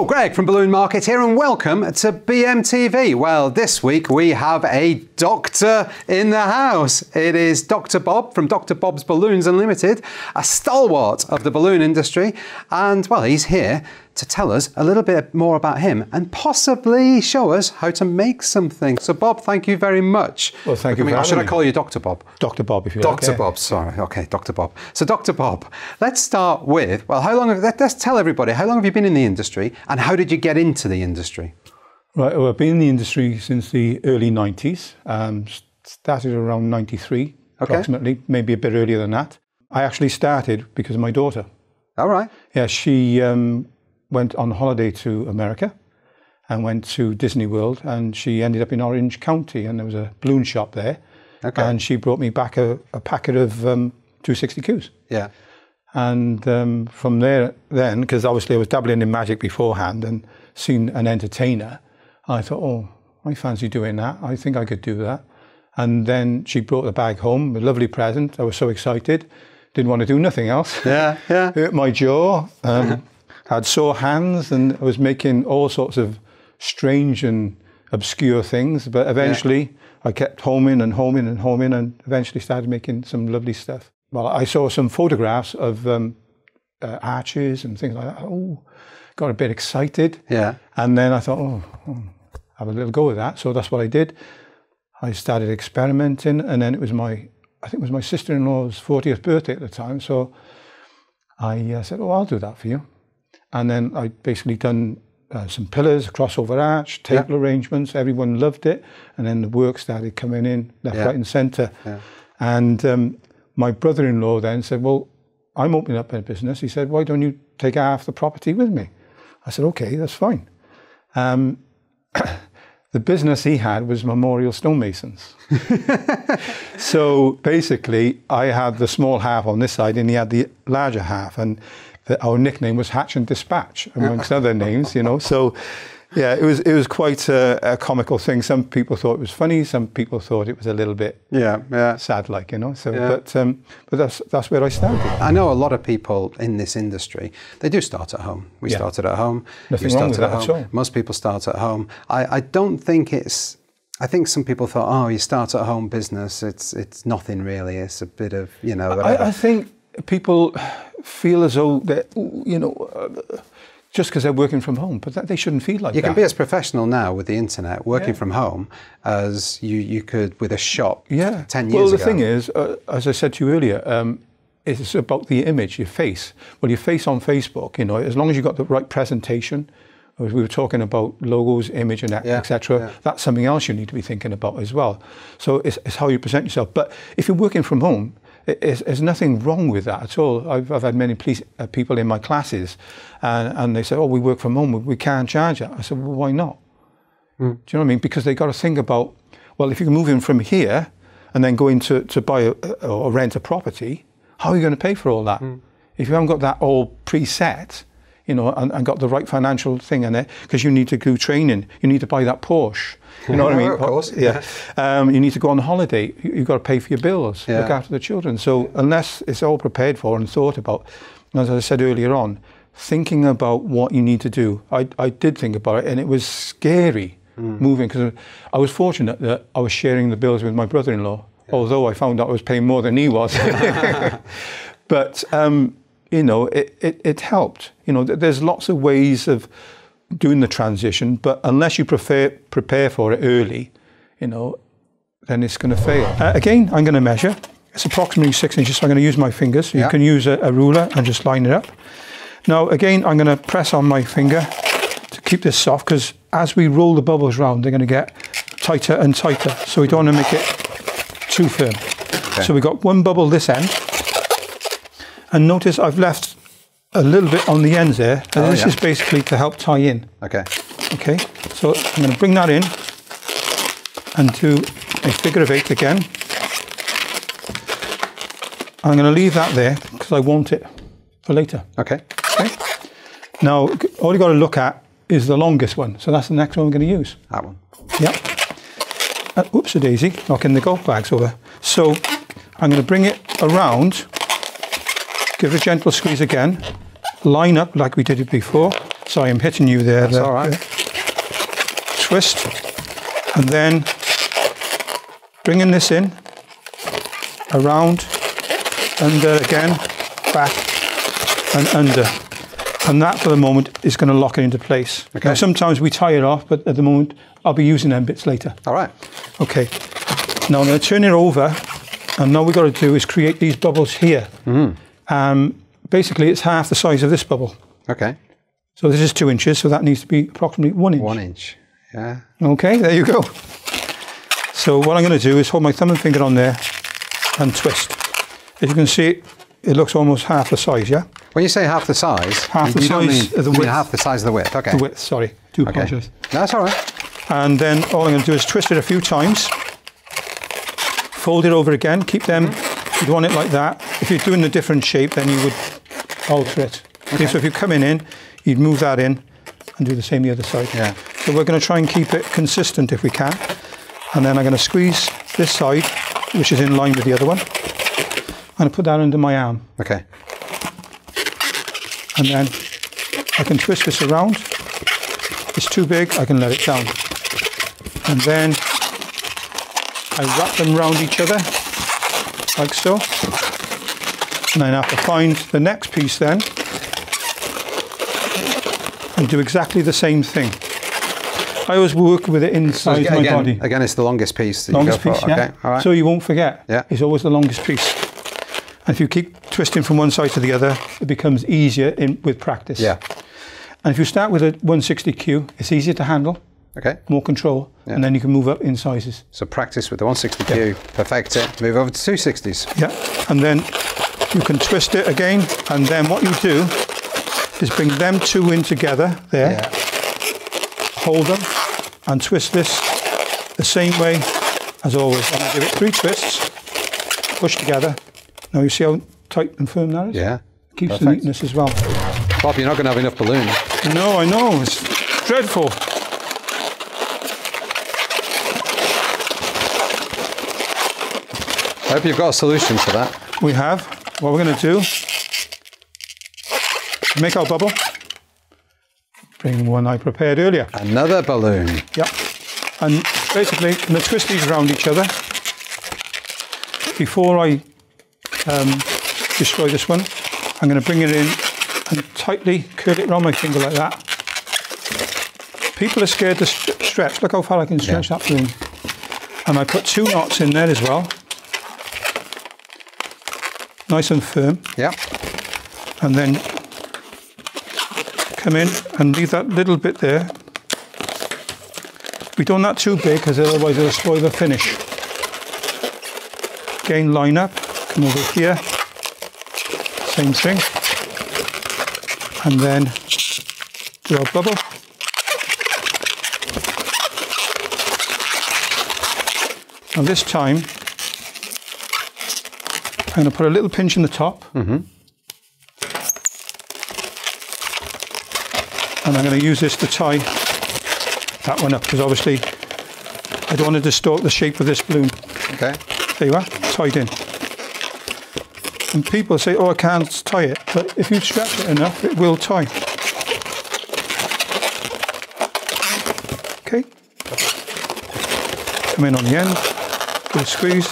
Greg from Balloon Market here, and welcome to BMTV. Well, this week we have a doctor in the house. It is Dr. Bob from Dr. Bob's Balloons Unlimited, a stalwart of the balloon industry. And, well, he's here to tell us a little bit more about him and possibly show us how to make something. So, Bob, thank you very much. Well, thank you for having me. Should I call you Dr. Bob? Dr. Bob, if you like. Dr. Bob, sorry. Okay, Dr. Bob. So, Dr. Bob, let's start with, well, let's tell everybody, how long have you been in the industry and how did you get into the industry? Right, well, I've been in the industry since the early 90s. Started around 93, approximately, maybe a bit earlier than that. I actually started because of my daughter. All right. Yeah, she went on holiday to America and went to Disney World, and she ended up in Orange County, and there was a balloon shop there. Okay. And she brought me back a packet of 260 Qs. Yeah. And from there then, because obviously I was dabbling in magic beforehand and seen an entertainer, I thought, oh, I fancy doing that. I think I could do that. And then she brought the bag home, a lovely present. I was so excited. Didn't want to do nothing else. Yeah, yeah. Hurt my jaw. Had sore hands, and I was making all sorts of strange and obscure things. But eventually I kept homing and homing and homing, and eventually started making some lovely stuff. Well, I saw some photographs of arches and things like that. Oh, got a bit excited. Yeah. And then I thought, oh, have a little go with that. So that's what I did. I started experimenting, and then it was I think it was my sister-in-law's 40th birthday at the time. So I said, oh, I'll do that for you. And then I basically done some pillars, crossover arch, table arrangements. Everyone loved it. And then the work started coming in left, right and centre. Yeah. And my brother-in-law then said, well, I'm opening up a business. He said, why don't you take half the property with me? I said, okay, that's fine. The business he had was memorial stonemasons. So basically, I had the small half on this side and he had the larger half. And our nickname was Hatch and Dispatch, amongst other names, you know. So, yeah, it was quite a comical thing. Some people thought it was funny. Some people thought it was a little bit sad, like, you know. So, but that's where I started. I know a lot of people in this industry. They do start at home. We started at home. Nothing wrong with that at all. Most people start at home. I don't think it's. I think some people thought, oh, you start at home business. It's nothing really. It's a bit of, you know. I think people feel as though that, you know, just because they're working from home, but they shouldn't feel like that. You can be as professional now with the internet, working from home, as you could with a shop 10 years ago. Well, the thing is, as I said to you earlier, it's about the image, your face. Well, your face on Facebook, you know, as long as you've got the right presentation, we were talking about logos, image, and etc. That's something else you need to be thinking about as well. So it's how you present yourself. But if you're working from home, there's nothing wrong with that at all. I've had many people in my classes, and they say, "Oh, we work from home, we can't charge it." I said, "Well, why not?" Do you know what I mean? Because they got to think about, well, if you can move in from here and then go in to buy or rent a property, how are you going to pay for all that? If you haven't got that all preset, you know, and got the right financial thing in there, because you need to do training, you need to buy that Porsche, you know what I mean? Of course. Yeah. You need to go on holiday, you've got to pay for your bills, look after the children. So unless it's all prepared for and thought about, as I said earlier on, thinking about what you need to do. I did think about it, and it was scary moving, because I was fortunate that I was sharing the bills with my brother-in-law, although I found out I was paying more than he was. But you know, it helped. You know, there's lots of ways of doing the transition, but unless you prepare for it early, you know, then it's going to fail. Again, I'm going to measure. It's approximately 6 inches, so I'm going to use my fingers. You can use a ruler and just line it up. Now, again, I'm going to press on my finger to keep this soft, because as we roll the bubbles round, they're going to get tighter and tighter. So we don't want to make it too firm. Okay. So we've got one bubble this end. And notice I've left a little bit on the ends there. And this is basically to help tie in. Okay. Okay. So I'm going to bring that in and do a figure of 8 again. I'm going to leave that there because I want it for later. Okay. Okay. Now, all you've got to look at is the longest one. So that's the next one we're going to use. That one. Yep. Oops-a-daisy, knocking the golf bags over. So I'm going to bring it around, give it a gentle squeeze again, line up like we did it before, Sorry, I'm hitting you there. That's all right. Twist, and then bringing this in, around, under again, back and under. And that for the moment is going to lock it into place. Okay. Now, sometimes we tie it off, but at the moment I'll be using them bits later. All right. Okay. Now I'm going to turn it over, and now we've got to do is create these bubbles here. Basically, it's half the size of this bubble. Okay. So this is 2 inches, so that needs to be approximately 1 inch. 1 inch. Yeah. Okay, there you go. So what I'm going to do is hold my thumb and finger on there and twist. As you can see, it looks almost half the size, yeah? When you say half the size, half the size of the width. Half the size of the width, okay. The width, sorry. Do apologise. No, that's all right. And then all I'm going to do is twist it a few times. Fold it over again. Keep them, you'd want it like that. If you're doing a different shape, then you would alter it. Okay, so if you're coming in, you'd move that in and do the same the other side. Yeah. So we're going to try and keep it consistent if we can. And then I'm going to squeeze this side, which is in line with the other one. I'm going to put that under my arm. Okay. And then I can twist this around. If it's too big, I can let it down. And then I wrap them around each other, like so. And then I have to find the next piece then, and do exactly the same thing. I always work with it inside my body. Again, it's the longest piece that longest you go piece, for. yeah. Okay, all right. So you won't forget. Yeah. It's always the longest piece. And if you keep twisting from one side to the other, it becomes easier with practice. Yeah. And if you start with a 160Q, it's easier to handle. Okay. More control, and then you can move up in sizes. So practice with the 160Q, perfect it, move over to 260s. Yeah, and then you can twist it again, and then what you do is bring them two in together there, hold them, and twist this the same way as always. And I give it 3 twists, push together. Now you see how tight and firm that is? Yeah. Keeps the neatness as well. Bob, you're not going to have enough balloon. No, I know, it's dreadful. I hope you've got a solution for that. We have. What we're going to do, make our bubble. Bring one I prepared earlier. Another balloon. Yep. And basically, I'm going to twist these around each other. Before I destroy this one, I'm going to bring it in and tightly curl it around my finger like that. People are scared to stretch. Look how far I can stretch that balloon. And I put 2 knots in there as well. Nice and firm. Yeah. And then come in and leave that little bit there. We don't want that too big because otherwise it'll spoil the finish. Again, line up, come over here, same thing. And then do our bubble. And this time, I'm going to put a little pinch in the top. And I'm going to use this to tie that one up, because obviously I don't want to distort the shape of this balloon. Okay. There you are, tied in. And people say, oh, I can't tie it. But if you stretch it enough, it will tie. Okay. Come in on the end, give it a squeeze.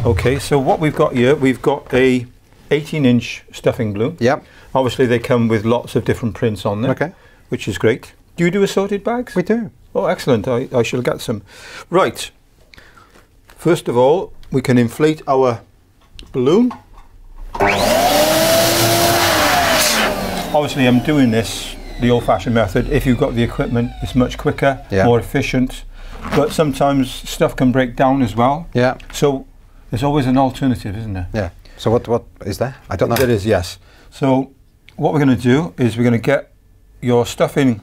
Okay, so what we've got here, we've got a 18-inch stuffing balloon. Yep. Obviously they come with lots of different prints on them, okay, which is great. Do you do assorted bags? We do. Oh, excellent. I shall get some. Right. First of all, we can inflate our balloon. Obviously I'm doing this the old-fashioned method. If you've got the equipment, it's much quicker, more efficient, but sometimes stuff can break down as well. Yeah. So there's always an alternative, isn't there? Yeah. So what is there? I don't know. There is, yes. So what we're going to do is we're going to get your stuffing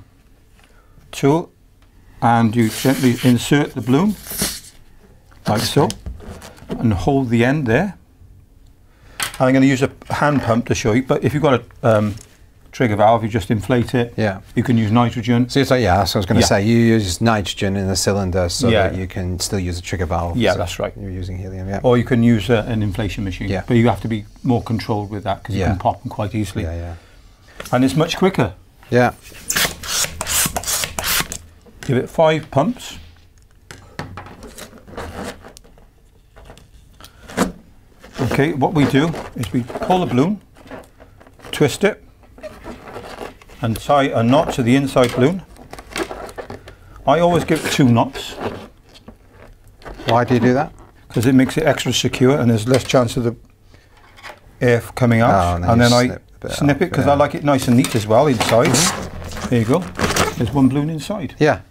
tool and you gently insert the balloon like so and hold the end there. And I'm going to use a hand pump to show you, but if you've got a trigger valve, you just inflate it. Yeah. You can use nitrogen. So it's like, yeah, so I was going to say, you use nitrogen in the cylinder so Yeah. that you can still use a trigger valve. Yeah, so that's right. You're using helium, yeah. Or you can use an inflation machine. Yeah. But you have to be more controlled with that because you can pop them quite easily. Yeah, yeah. And it's much quicker. Yeah. Give it 5 pumps. Okay, what we do is we pull the balloon, twist it, and tie a knot to the inside balloon. I always give it 2 knots. Why do you do that? Because it makes it extra secure and there's less chance of the air coming out. Oh, and then I snip it because I like it nice and neat as well inside. There you go. There's 1 balloon inside. Yeah.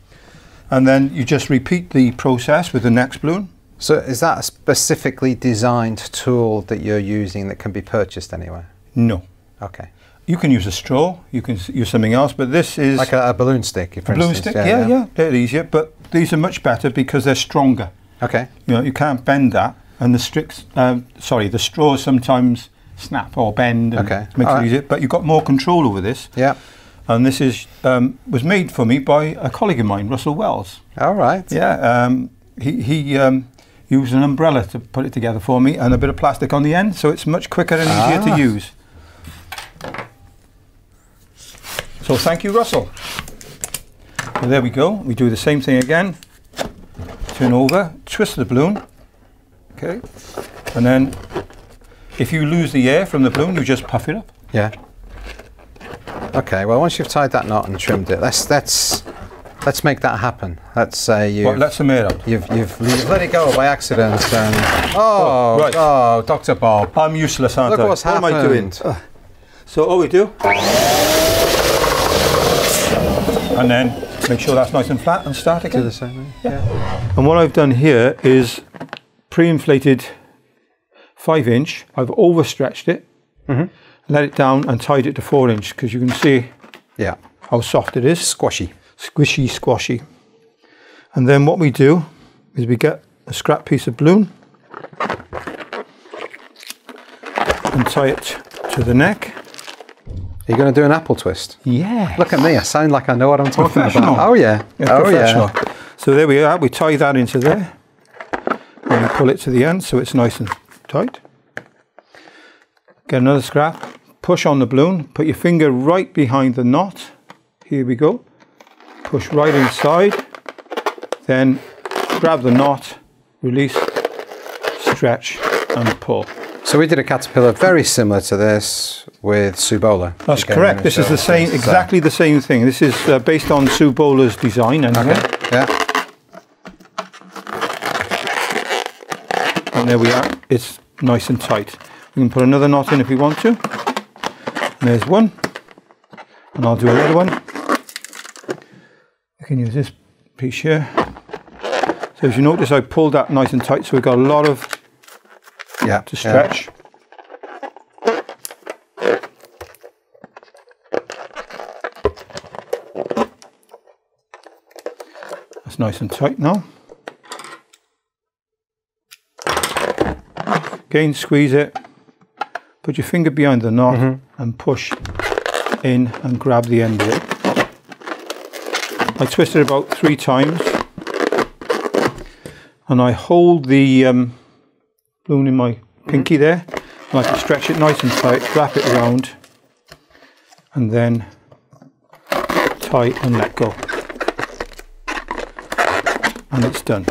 And then you just repeat the process with the next balloon. So is that a specifically designed tool that you're using that can be purchased anywhere? No. Okay. You can use a straw, you can use something else, but this is... Like a balloon stick, for a balloon instance. stick, yeah, they're easier, but these are much better because they're stronger. Okay. You know, you can't bend that, and the straws sometimes snap or bend and makes it easier, but you've got more control over this. Yeah. And this is was made for me by a colleague of mine, Russell Wells. All right. Yeah, he used an umbrella to put it together for me and a bit of plastic on the end, so it's much quicker and easier to use. So thank you, Russell. So there we go. We do the same thing again. Turn over, twist the balloon. Okay. And then if you lose the air from the balloon, you just puff it up. Yeah. Okay, well, once you've tied that knot and trimmed it, let's make that happen. Let's say let some air out. You've let it go by accident and right. Oh, Dr. Bob. I'm useless, aren't I? Look what's happened. What am I doing? So all we do, and then make sure that's nice and flat and start again. Do the same way. Yeah. And what I've done here is pre-inflated 5-inch. I've overstretched it, let it down and tied it to 4-inch because you can see how soft it is. Squashy. Squishy, squashy. And then what we do is we get a scrap piece of balloon and tie it to the neck. Are you going to do an apple twist? Yeah. Look at me, I sound like I know what I'm talking Professional. about. Oh yeah. Oh yeah. So there we are, we tie that into there and we pull it to the end so it's nice and tight. Get another scrap, push on the balloon, put your finger right behind the knot. Here we go. Push right inside, then grab the knot, release, stretch and pull. So we did a caterpillar very similar to this with Subola. That's correct. This is the same, exactly the same thing. This is based on Subola's design. Anyway. Okay. Yeah. And there we are. It's nice and tight. We can put another knot in if we want to. And there's one. And I'll do another one. I can use this piece here. So as you notice, I pulled that nice and tight, so we've got a lot of to stretch. That's nice and tight now. Again, squeeze it. Put your finger behind the knot and push in and grab the end of it. I twist it about 3 times and I hold the balloon in my pinky there and I can stretch it nice and tight, wrap it around and then tie and let go. And it's done.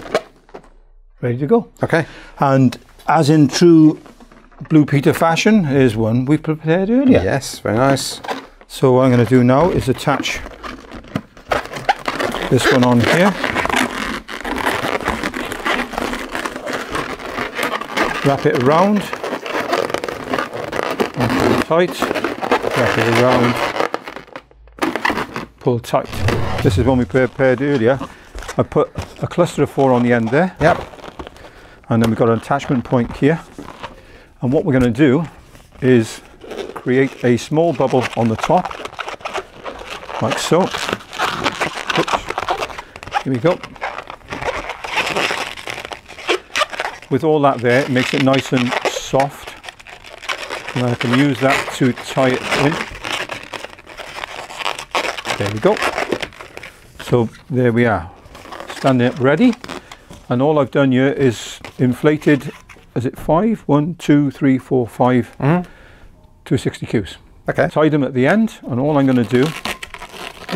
Ready to go. Okay. And as in true Blue Peter fashion, here's one we prepared earlier. Yes, very nice. So what I'm going to do now is attach this one on here. Wrap it around. And pull tight. Wrap it around. Pull tight. This is one we prepared earlier. I put a cluster of 4 on the end there. Yep. And then we've got an attachment point here. And what we're going to do is create a small bubble on the top, like so. Oops. Here we go. With all that there, it makes it nice and soft. And I can use that to tie it in. There we go. So there we are, standing up ready, and all I've done here is inflated, is it 5? 1, 2, 3, 4, 5 260 Qs. Okay. Tied them at the end, and all I'm going to do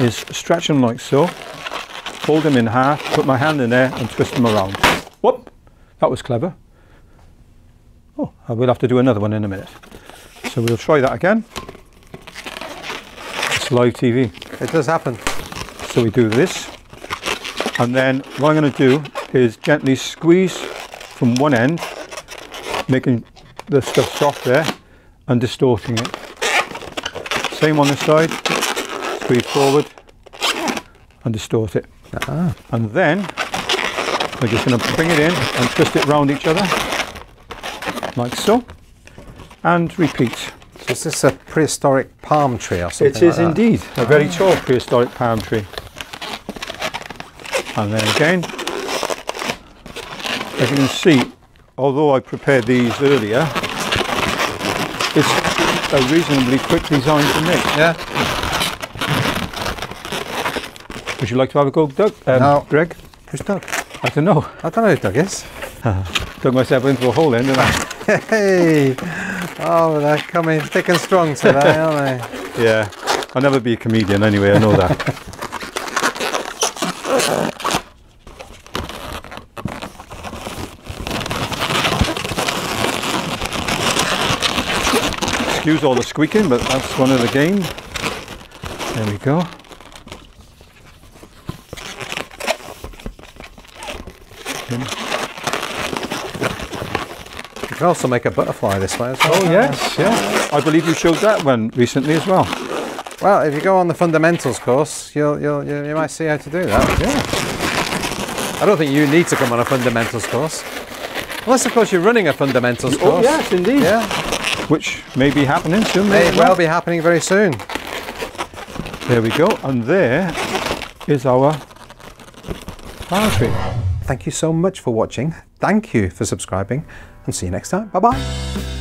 is stretch them like so, fold them in half, put my hand in there and twist them around. Whoop! That was clever. Oh, I will have to do another one in a minute. So we'll try that again. It's live TV. It does happen. So we do this, and then what I'm going to do is gently squeeze from one end, making the stuff soft there and distorting it. Same on this side, squeeze forward and distort it. And then we're just going to bring it in and twist it round each other like so, and repeat. So is this a prehistoric palm tree or something? It is indeed a very tall prehistoric palm tree. And then again, as you can see, although I prepared these earlier, it's a reasonably quick design to make. Yeah. Would you like to have a go, Doug? No. Greg? Who's Doug? I don't know. I don't know who Doug is. Dug myself into a hole then, didn't I? Hey! Oh, they're coming thick and strong today, aren't they? Yeah. I'll never be a comedian anyway, I know that. Excuse all the squeaking, but that's one of the game. There we go. You can also make a butterfly this way as well. Oh yes, yeah. I believe you showed that one recently as well. Well, if you go on the fundamentals course, you might see how to do that. Yeah. I don't think you need to come on a fundamentals course, unless of course you're running a fundamentals course. Oh yes, indeed. Yeah. Which may be happening soon. May well be happening very soon. There we go, and there is our palm tree. Thank you so much for watching. Thank you for subscribing, and see you next time. Bye bye.